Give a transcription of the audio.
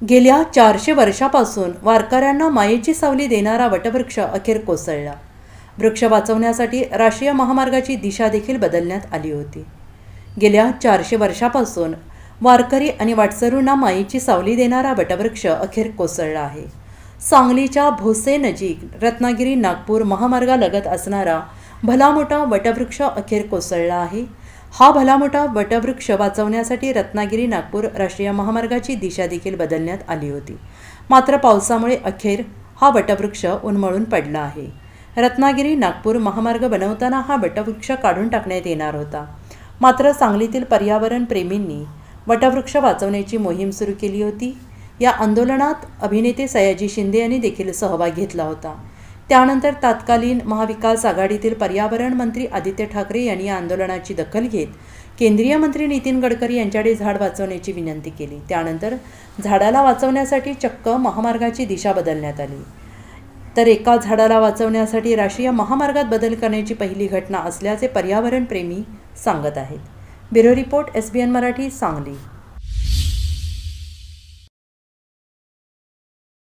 गेल्या 400 वर्षापासून वारकऱ्यांना मायेची सावली देणारा वटवृक्ष अखेर कोसळला। वृक्ष वाचवण्यासाठी राष्ट्रीय महामार्गाची दिशा देखील बदलण्यात आली होती। गेल्या 400 वर्षापासून वारकरी आणि वाटसरूंना मायेची सावली देणारा वटवृक्ष अखेर कोसळला आहे। सांगलीच्या भोसे नजीक रत्नागिरी नागपूर महामार्गालगत असणारा भला मोठा वटवृक्ष अखेर कोसळला आहे। हा भला मोठा वटवृक्ष वाचवण्यासाठी रत्नागिरी नागपूर राष्ट्रीय महामार्गाची दिशा देखील बदलण्यात आली होती। मात्र पावसामुळे अखेर हा वटवृक्ष उन्मळून पडला आहे। रत्नागिरी नागपूर महामार्ग बनवताना हा वटवृक्ष काढून टाकण्यात येणार होता। मात्र सांगलीतील पर्यावरण प्रेमींनी वटवृक्ष वाचवण्याची मोहीम सुरू केली होती। या आंदोलनात अभिनेते सयाजी शिंदे यांनी देखील सहभाग घेतला होता। त्यानंतर तत्कालीन महाविकास आघाडीतील पर्यावरण मंत्री आदित्य ठाकरे यांनी या आंदोलनाची दखल घेत केंद्रीय मंत्री नितीन गडकरी यांच्याकडे झाड वाचवण्याची विनंती केली। त्यानंतर झाडाला वाचवण्यासाठी चक्क महामार्गाची दिशा बदलण्यात आली। तर एका झाडाला वाचवण्यासाठी राष्ट्रीय महामार्गात बदल करण्याची पहिली घटना असल्याचे पर्यावरण प्रेमी सांगत आहेत। Bureau report SBN Marathi Sangli.